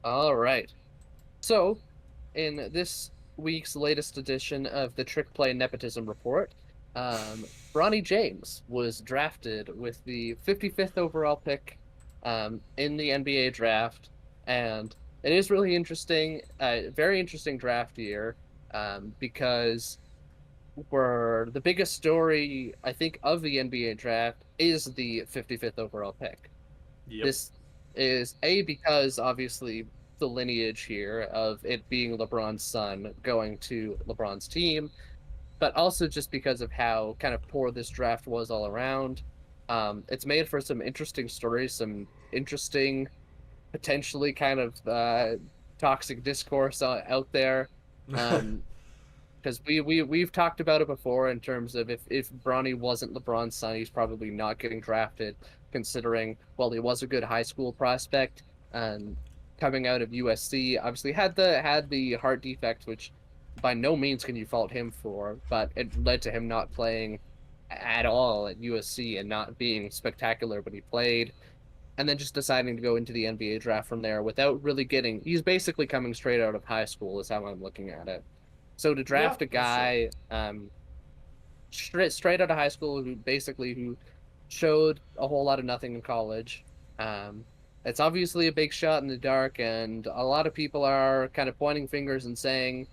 All right. So, in this week's latest edition of the Trick Play Nepotism Report, Bronny James was drafted with the 55th overall pick in the NBA draft, and it is really interesting, very interesting draft year, because for the biggest story I think of the NBA draft is the 55th overall pick. Yep. This is A, because obviously the lineage here of it being LeBron's son going to LeBron's team, but also just because of how kind of poor this draft was all around. It's made for some interesting stories, some interesting, potentially kind of toxic discourse out there. Um, because we've talked about it before in terms of if Bronny wasn't LeBron's son, he's probably not getting drafted, considering well he was a good high school prospect and coming out of USC, obviously had the heart defect, which by no means can you fault him for, but it led to him not playing at all at USC and not being spectacular when he played, and then just deciding to go into the NBA draft from there without really getting. He's basically coming straight out of high school, is how I'm looking at it. So to Yeah, draft a that's true. guy straight out of high school who showed a whole lot of nothing in college, it's obviously a big shot in the dark, and a lot of people are kind of pointing fingers and saying,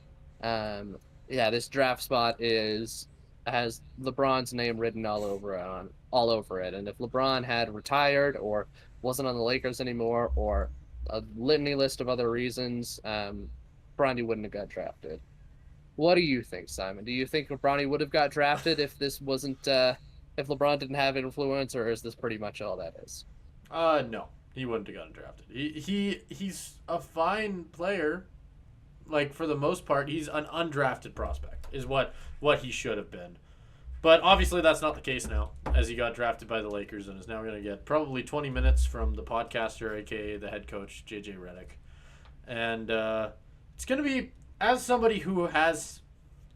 yeah, this draft spot is has LeBron's name written all over it, and if LeBron had retired or wasn't on the Lakers anymore or a litany list of other reasons, Bronny wouldn't have got drafted. What do you think, Simon? Do you think Bronny would have got drafted if this wasn't if LeBron didn't have influence, or is this pretty much all that is? No, he wouldn't have gotten drafted. He's a fine player. Like for the most part, he's an undrafted prospect. Is what he should have been. But obviously, that's not the case now, as he got drafted by the Lakers and is now going to get probably 20 minutes from the podcaster, aka the head coach, JJ Redick. And it's going to be, as somebody who has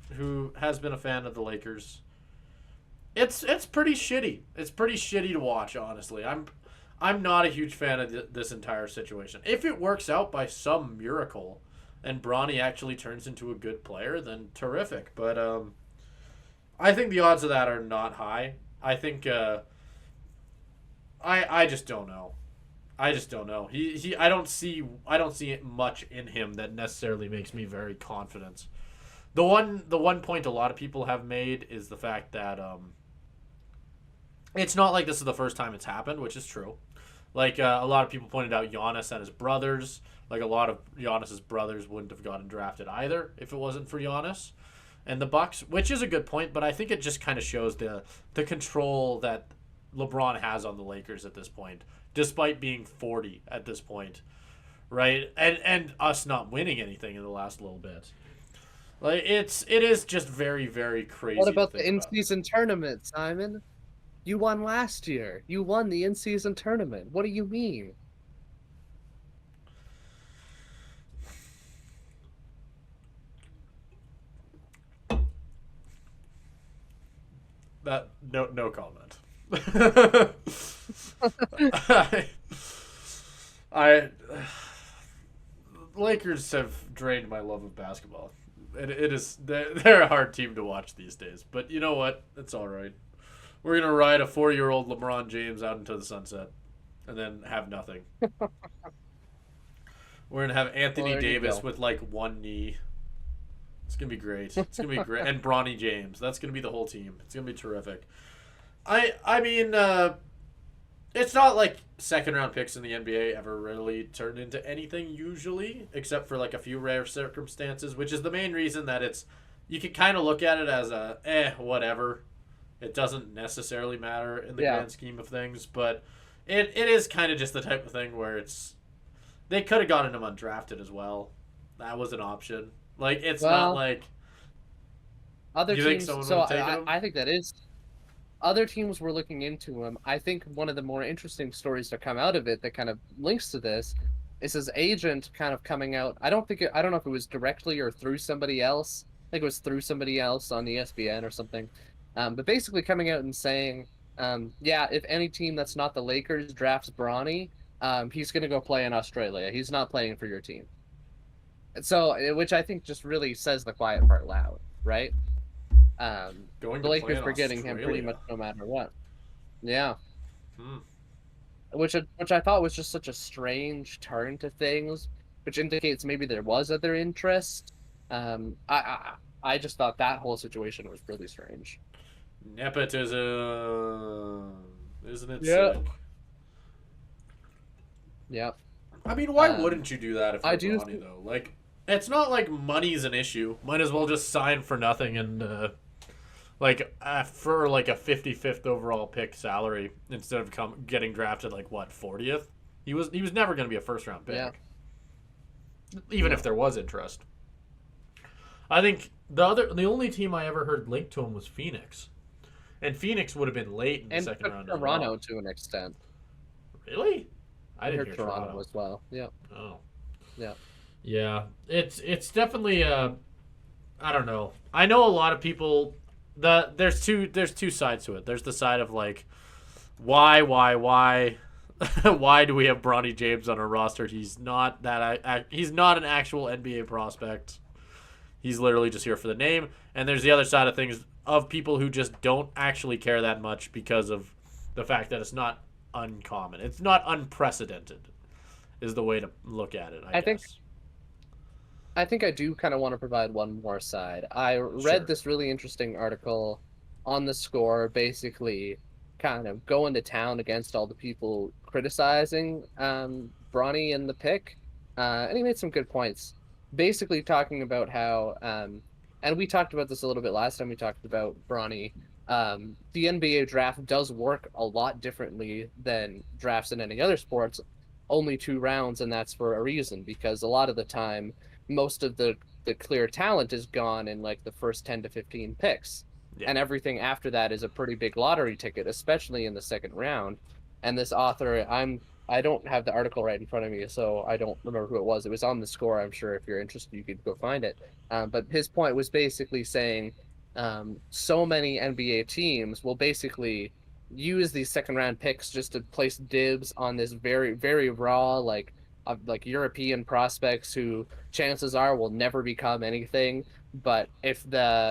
been a fan of the Lakers, it's pretty shitty. It's pretty shitty to watch, honestly. I'm not a huge fan of this entire situation. If it works out by some miracle, and Bronny actually turns into a good player, then terrific. But I think the odds of that are not high. I think I just don't know. I just don't know. I don't see much in him that necessarily makes me very confident. The one point a lot of people have made is the fact that it's not like this is the first time it's happened, which is true. Like a lot of people pointed out, Giannis and his brothers. Like a lot of Giannis's brothers wouldn't have gotten drafted either if it wasn't for Giannis and the Bucks, which is a good point. But I think it just kind of shows the control that LeBron has on the Lakers at this point, despite being 40 at this point, right? And us not winning anything in the last little bit. Like it is just very very What crazy to about the think about. in-season tournament, Simon? You won last year. You won the in-season tournament. What do you mean? That no comment. I Lakers have drained my love of basketball. It is they're a hard team to watch these days. But you know what? It's all right. We're gonna ride a 4-year-old LeBron James out into the sunset, and then have nothing. We're gonna have Well, Anthony there you Davis go. with like one knee. It's gonna be great. It's gonna be great, and Bronny James. That's gonna be the whole team. It's gonna be terrific. I mean, it's not like second round picks in the NBA ever really turned into anything usually, except for like a few rare circumstances, which is the main reason that it's you can kind of look at it as a whatever. It doesn't necessarily matter in the Yeah. grand scheme of things, but it is kind of just the type of thing where it's they could have gotten him undrafted as well. That was an option. Like it's not Well, like other you think teams. someone would So have taken him. I think that is other teams were looking into him. I think one of the more interesting stories to come out of it that kind of links to this is his agent kind of coming out. I don't know if it was directly or through somebody else. I think it was through somebody else on ESPN or something. But basically coming out and saying, yeah, if any team that's not the Lakers drafts Bronny, He's going to go play in Australia. He's not playing for your team. So, which I think just really says the quiet part loud, right? Going The to play Lakers in were getting him pretty Australia. much no matter what. Yeah, Hmm. which I thought was just such a strange turn to things, which indicates maybe there was other interest. I just thought that whole situation was really strange. Nepotism. Isn't it Yeah. sick? Yeah. I mean, why Um, wouldn't you do that if I you're do. Bronny, though? Like, it's not like money's an issue. Might as well just sign for nothing and, for like a 55th overall pick salary instead of getting drafted like what 40th. He was never going to be a first round Yeah. pick, even if No. there was interest. I think the only team I ever heard linked to him was Phoenix, and Phoenix would have been late in the And second round as Toronto well. to an extent. Really? I I didn't heard hear Toronto Toronto. as well. Yeah. Oh, Yeah. yeah. It's definitely I don't know. I know a lot of people. There's two sides to it. There's the side of like, why, why do we have Bronny James on our roster? He's not that. He's not an actual NBA prospect. He's literally just here for the name. And there's the other side of things of people who just don't actually care that much because of the fact that it's not uncommon. It's not unprecedented. Is the way to look at it, I I think guess. I think I do kind of want to provide one more side. I read Sure. this really interesting article on the score, basically kind of going to town against all the people criticizing Bronny and the pick. And he made some good points. Basically talking about how, and we talked about this a little bit last time we talked about Bronny. The NBA draft does work a lot differently than drafts in any other sports. Only 2 rounds, and that's for a reason, because a lot of the time most of the clear talent is gone in like the first 10 to 15 picks, Yeah. and everything after that is a pretty big lottery ticket, especially in the second round. And this author, I don't have the article right in front of me, so I don't remember who it was. It was on the score. I'm sure if you're interested you could go find it. But his point was basically saying so many NBA teams will basically use these second round picks just to place dibs on this very very raw like European prospects who chances are will never become anything. But if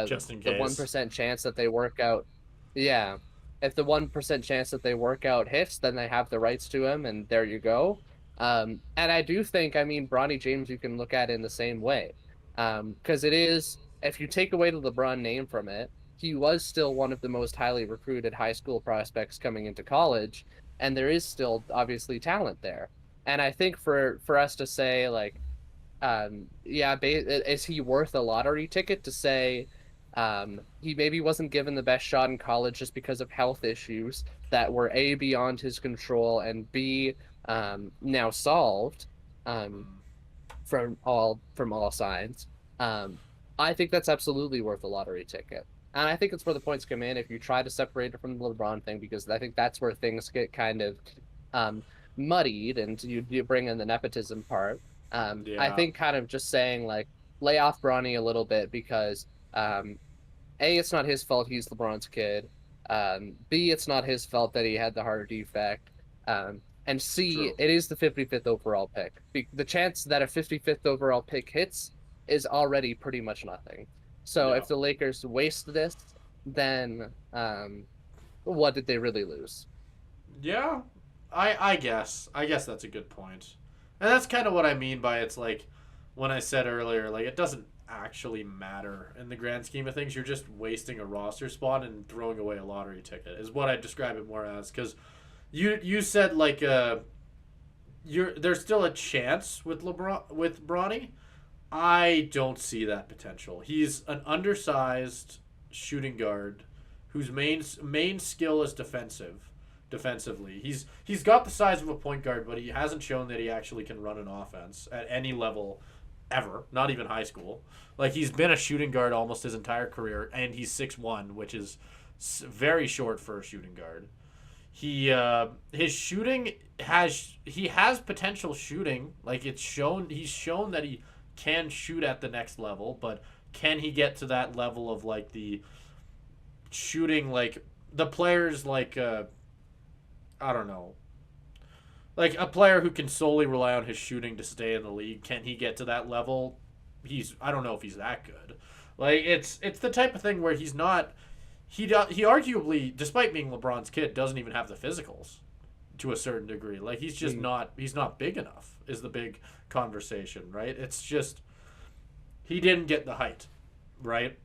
Just in the case. 1% chance that they work out, yeah, if the 1% chance that they work out hits, then they have the rights to him, and there you go. And I do think, I mean, Bronny James, you can look at it in the same way, because it is, if you take away the LeBron name from it, he was still one of the most highly recruited high school prospects coming into college, and there is still obviously talent there. And I think for us to say like, yeah, is he worth a lottery ticket, to say he maybe wasn't given the best shot in college just because of health issues that were A, beyond his control, and B, now solved, um, from all sides. Um, I think that's absolutely worth a lottery ticket. And I think it's where the points come in if you try to separate it from the LeBron thing, because I think that's where things get kind of um, muddied, and you bring in the nepotism part. I Yeah. think kind of just saying like, lay off Bronny a little bit, because um, A, it's not his fault he's LeBron's kid. B, it's not his fault that he had the heart defect. And C, True. it is the 55th overall pick. The chance that a 55th overall pick hits is already pretty much nothing. So Yeah. if the Lakers waste this, then what did they really lose? Yeah. I guess that's a good point. And that's kind of what I mean by it's like when I said earlier, like it doesn't actually matter in the grand scheme of things. You're just wasting a roster spot and throwing away a lottery ticket is what I describe it more as. Because you said like there's still a chance with Bronny. I don't see that potential. He's an undersized shooting guard whose main skill is defensively. He's got the size of a point guard, but he hasn't shown that he actually can run an offense at any level ever, not even high school. Like he's been a shooting guard almost his entire career, and he's 6'1", which is very short for a shooting guard. His shooting has potential shooting. Like he's shown that he can shoot at the next level, but can he get to that level of like the shooting like the players like I don't know, like a player who can solely rely on his shooting to stay in the league. Can he get to that level? I don't know if he's that good. Like it's the type of thing where he's not. He arguably, despite being LeBron's kid, doesn't even have the physicals to a certain degree. Like he's just not. He's not big enough. Is the big conversation, right? It's just he didn't get the height, right?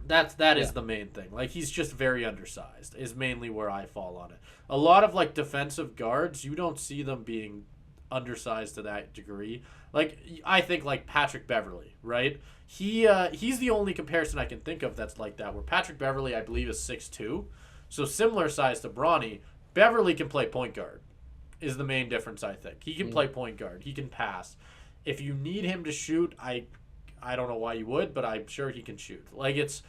That is Yeah. the main thing. Like he's just very undersized. Is mainly where I fall on it. A lot of like defensive guards, you don't see them being undersized to that degree. Like I think like Patrick Beverly, right? He's the only comparison I can think of that's like that. Where Patrick Beverly, I believe, is 6'2", so similar size to Bronny. Beverly can play point guard. Is the main difference I think. He can play point guard. He can pass. If you need him to shoot, I don't know why you would, but I'm sure he can shoot. Like it's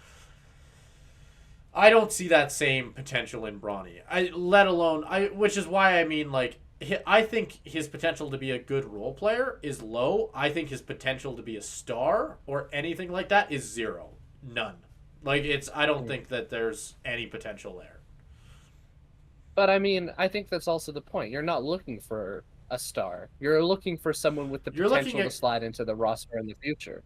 I don't see that same potential in Bronny. Let alone which is why I mean like I think his potential to be a good role player is low. I think his potential to be a star or anything like that is zero, none. Like I don't think that there's any potential there. But I mean, I think that's also the point. You're not looking for a star. You're looking for someone with the You're looking potential to at slide into the roster in the future.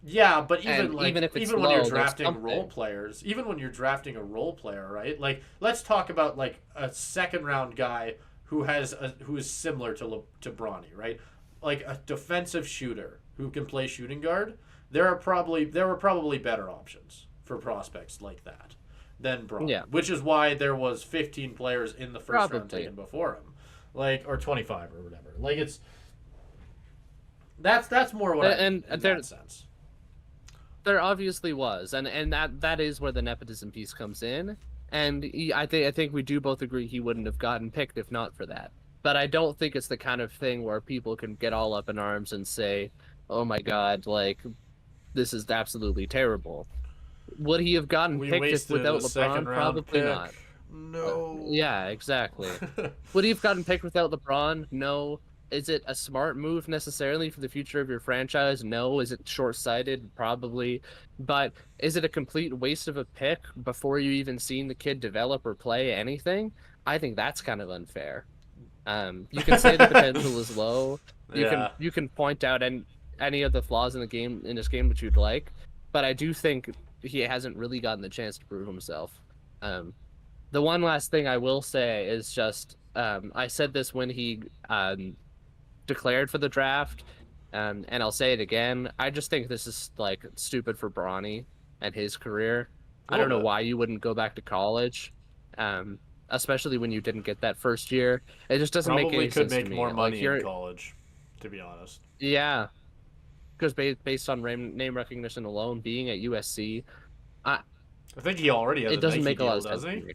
Yeah, but even And like even if it's even when you're low, there's drafting role something. players, even when you're drafting a role player, right? Like let's talk about like a second round guy who is similar to Bronny, right? Like a defensive shooter who can play shooting guard. There were probably better options for prospects like that than Bronny, Yeah, which is why there was 15 players in the first round probably. taken before him, like or 25 or whatever. Like that's more what I mean And in there that sense. there obviously was, and that is where the nepotism piece comes in. And I think we do both agree he wouldn't have gotten picked if not for that. But I don't think it's the kind of thing where people can get all up in arms and say, "Oh my God, like this is absolutely terrible." Would he have gotten We picked if wasted a without second LeBron? round Probably pick. not. No. Yeah, exactly. Would he have gotten picked without LeBron? No. Is it a smart move necessarily for the future of your franchise? No. Is it short-sighted? Probably. But is it a complete waste of a pick before you even seen the kid develop or play anything? I think that's kind of unfair. You can say the potential is low. You can Yeah. you can point out any of the flaws in the game in this game that you'd like, but I do think he hasn't really gotten the chance to prove himself. Um, the one last thing I will say is just I said this when he declared for the draft, and I'll say it again. I just think this is like stupid for Bronny and his career. A I little don't know bit. why you wouldn't go back to college, especially when you didn't get that first year. It just doesn't make Probably any could sense to make more me. Like money in you're, college, to be honest. yeah, because based on name recognition alone, being at USC, I, I think he already has it a doesn't Nike make a lot deal, of sense doesn't to he? me.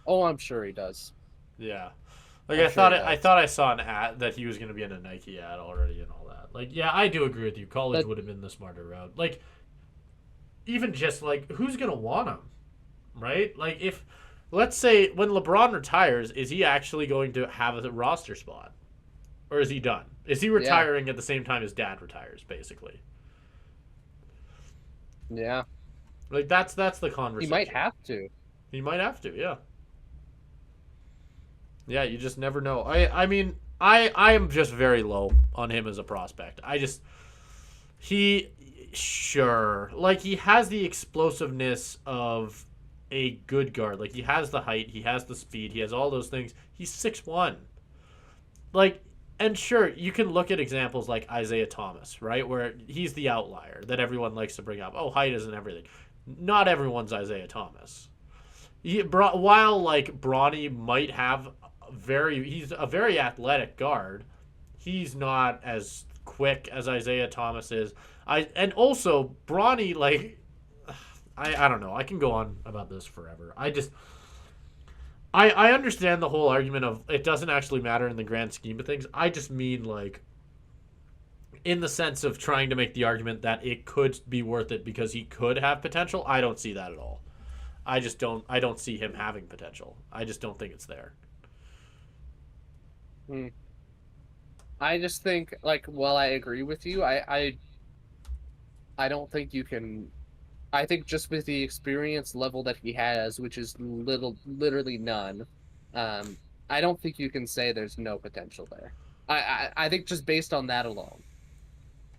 Oh, I'm sure he does. Yeah. Like I'm sure he I does. thought I saw an ad that he was going to be in a Nike ad already and all that. Like, yeah, I do agree with you. College But would have been the smarter route. Like, even just like who's going to want him, right? Like, if let's say when LeBron retires, is he actually going to have a roster spot, or is he done? Is he yeah, retiring at the same time his dad retires, basically? yeah, Like that's the he might conversation. have to. He might have to, yeah. Yeah, you just never know. I mean, I am just very low on him as a prospect. I just he sure like he has the explosiveness of a good guard. Like he has the height, he has the speed, he has all those things. He's 6'1". Like and sure, you can look at examples like Isaiah Thomas, right? Where he's the outlier that everyone likes to bring up. Oh, height isn't everything. Not everyone's Isaiah Thomas. While like Bronny might have he's a very athletic guard. He's not as quick as Isaiah Thomas is. And also Bronny like I don't know. I can go on about this forever. I understand the whole argument of it doesn't actually matter in the grand scheme of things. I just mean like in the sense of trying to make the argument that it could be worth it because he could have potential. I don't see that at all. I don't see him having potential. I just don't think it's there. Hmm. I just think like while I agree with you, I don't think you can. I think just with the experience level that he has, which is literally none, um, I don't think you can say there's no potential there. I think just based on that alone.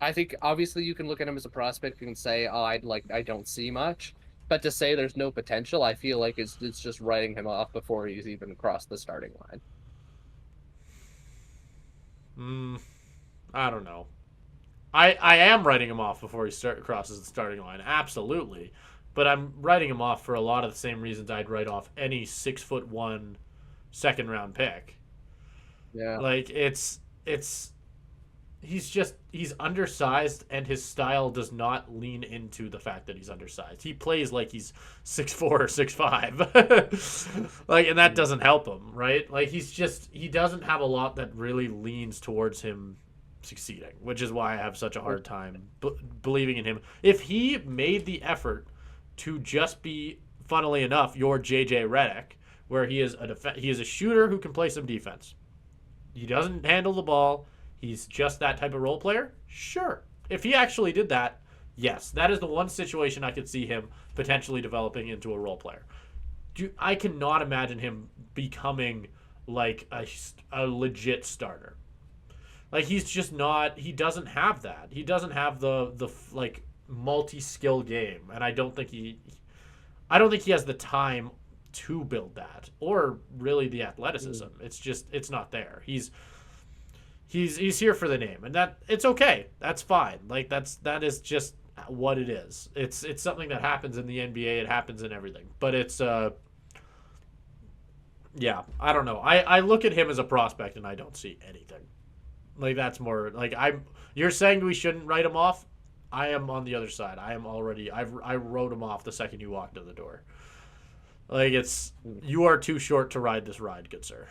I think obviously you can look at him as a prospect and say, "Oh, I don't see much," but to say there's no potential, I feel like it's just writing him off before he's even crossed the starting line. Mm, I don't know. I am writing him off before he crosses the starting line, absolutely. But I'm writing him off for a lot of the same reasons I'd write off any 6'1" second round pick. Yeah. Like it's he's undersized and his style does not lean into the fact that he's undersized. He plays like he's 6'4" or 6'5". Like, and that doesn't help him, right? Like he doesn't have a lot that really leans towards him succeeding, which is why I have such a hard time believing in him. If he made the effort to just be, funnily enough, your JJ Redick, where he is a shooter who can play some defense. He doesn't handle the ball. He's just that type of role player. Sure, if he actually did that, yes, that is the one situation I could see him potentially developing into a role player. I cannot imagine him becoming like a legit starter. Like he's just not. He doesn't have that. He doesn't have the like multi-skill game, and I don't think he has the time to build that or really the athleticism. It's not there. He's here for the name, and that it's okay. That's fine. Like that is just what it is. It's something that happens in the NBA. It happens in everything, but it's yeah. I don't know. I look at him as a prospect, and I don't see anything. Like that's more like I'm. You're saying we shouldn't write him off. I am on the other side. I wrote him off the second you walked in the door. Like you are too short to ride this ride, good sir.